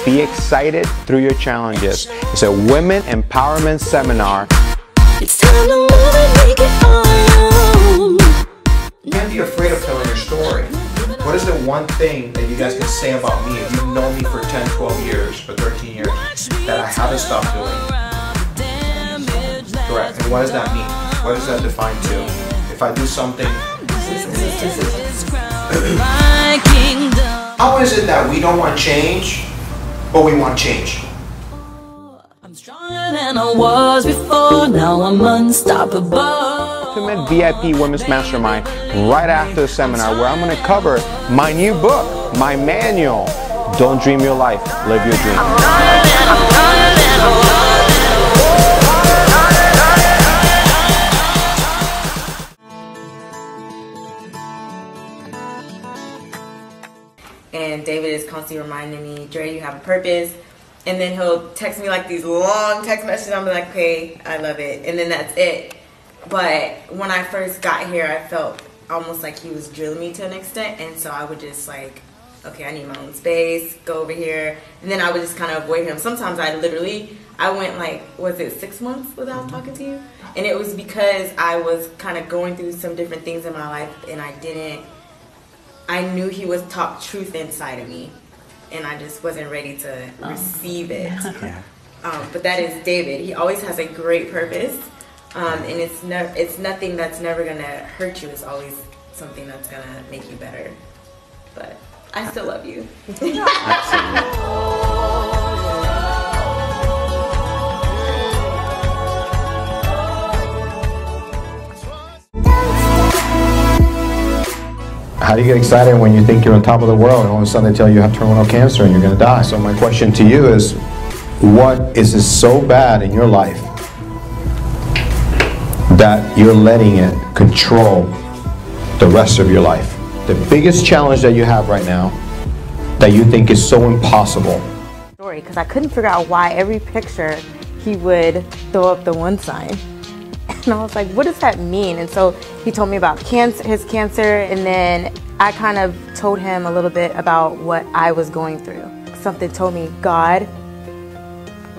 Be excited through your challenges. It's a women empowerment seminar. It's time to move and make it all. You can't be afraid of telling your story. What is the one thing that you guys can say about me if you've known me for 10, 12 years, or 13 years, that I haven't stopped doing? Correct. And what does that mean? What does that define to? If I do something... How is it that we don't want change, but we want change? I'm stronger than I was before, now I'm unstoppable. Ultimate VIP Women's Mastermind right after the seminar, where I'm going to cover my new book, my manual, Don't Dream Your Life, Live Your Dream. And David is constantly reminding me, Dre, you have a purpose. And then he'll text me like these long text messages. I'm like, okay, I love it. And then that's it. But when I first got here, I felt almost like he was drilling me to an extent. And so I would just like, okay, I need my own space, go over here. And then I would just kind of avoid him. Sometimes I went like, was it 6 months without talking to you? And it was because I was kind of going through some different things in my life, and I knew he was talk truth inside of me, and I just wasn't ready to receive it. Yeah. But that is David. He always has a great purpose, and it's nothing that's never gonna hurt you. It's always something that's gonna make you better. But I still love you. How do you get excited when you think you're on top of the world and all of a sudden they tell you you have terminal cancer and you're going to die? So my question to you is, what is it so bad in your life that you're letting it control the rest of your life? The biggest challenge that you have right now that you think is so impossible. Because I couldn't figure out why every picture he would throw up the one sign. And I was like, what does that mean? And so he told me about his cancer, and then I kind of told him a little bit about what I was going through. Something told me, God,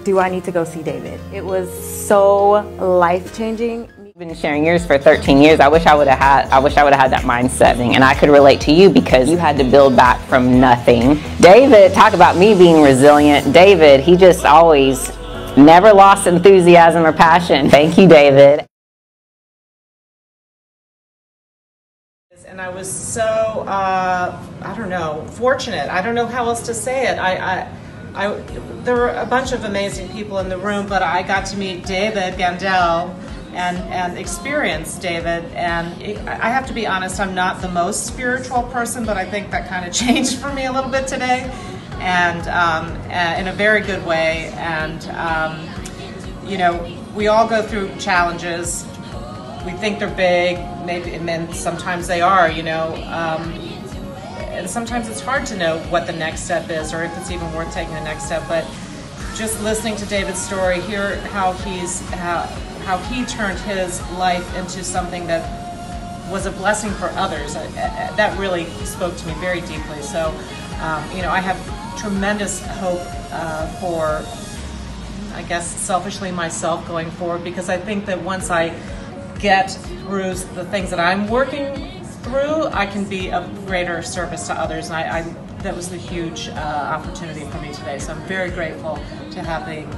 do I need to go see David? It was so life-changing. You've been sharing yours for 13 years. I wish I would have had that mindset, and I could relate to you because you had to build back from nothing. David, talk about me being resilient. David, he just always never lost enthusiasm or passion. Thank you, David. And I was so, I don't know, fortunate. I don't know how else to say it. There were a bunch of amazing people in the room, but I got to meet David Gandell and experience David. And I have to be honest, I'm not the most spiritual person, but I think that kind of changed for me a little bit today, and in a very good way. And you know, we all go through challenges. We think they're big, maybe, and sometimes they are, you know, and sometimes it's hard to know what the next step is or if it's even worth taking the next step. But just listening to David's story, hear how he turned his life into something that was a blessing for others, that really spoke to me very deeply. So, you know, I have tremendous hope for, I guess, selfishly myself going forward, because I think that once I get through the things that I'm working through, I can be of greater service to others. And that was the huge opportunity for me today. So I'm very grateful to having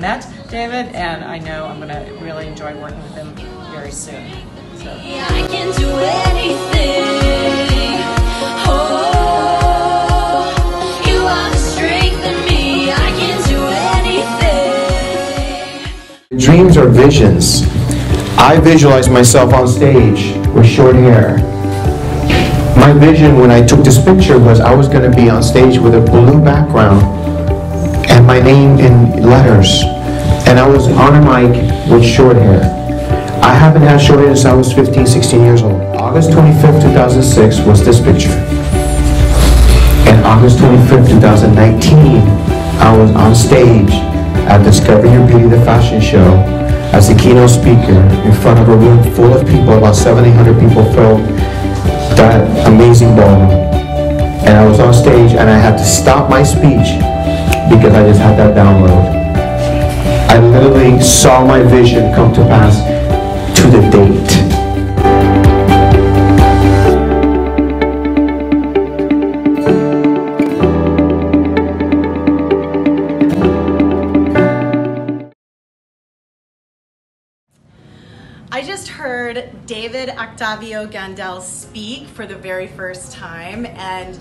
met David, and I know I'm going to really enjoy working with him very soon. So. I can do anything. Oh, you are the strength in me. I can do anything. Dreams are visions. I visualized myself on stage with short hair. My vision when I took this picture was I was going to be on stage with a blue background and my name in letters. And I was on a mic with short hair. I haven't had short hair since I was 15, 16 years old. August 25th, 2006 was this picture. And August 25th, 2019, I was on stage at Discover Your Beauty, the fashion show, as a keynote speaker in front of a room full of people, about 700-800 people filled that amazing ballroom. And I was on stage and I had to stop my speech because I just had that download. I literally saw my vision come to pass to the date. I just heard David Octavio Gandell speak for the very first time, and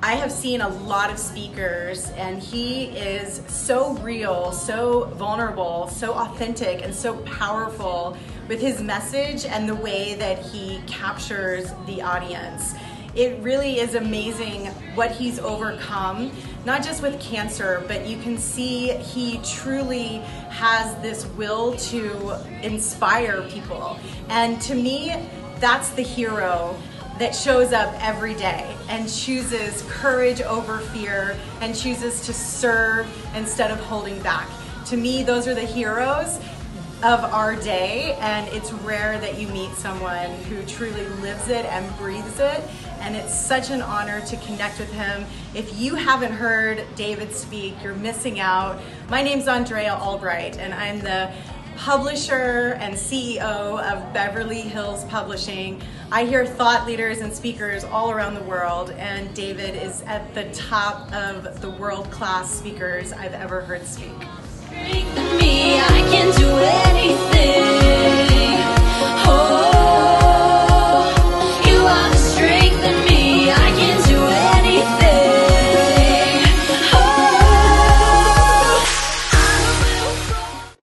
I have seen a lot of speakers, and he is so real, so vulnerable, so authentic, and so powerful with his message and the way that he captures the audience. It really is amazing what he's overcome, not just with cancer, but you can see he truly has this will to inspire people. And to me, that's the hero that shows up every day and chooses courage over fear and chooses to serve instead of holding back. To me, those are the heroes of our day, and it's rare that you meet someone who truly lives it and breathes it, and it's such an honor to connect with him. If you haven't heard David speak, you're missing out. My name's Andrea Albright, and I'm the publisher and CEO of Beverly Hills Publishing. I hear thought leaders and speakers all around the world, and David is at the top of the world-class speakers I've ever heard speak. Me, I can do anything.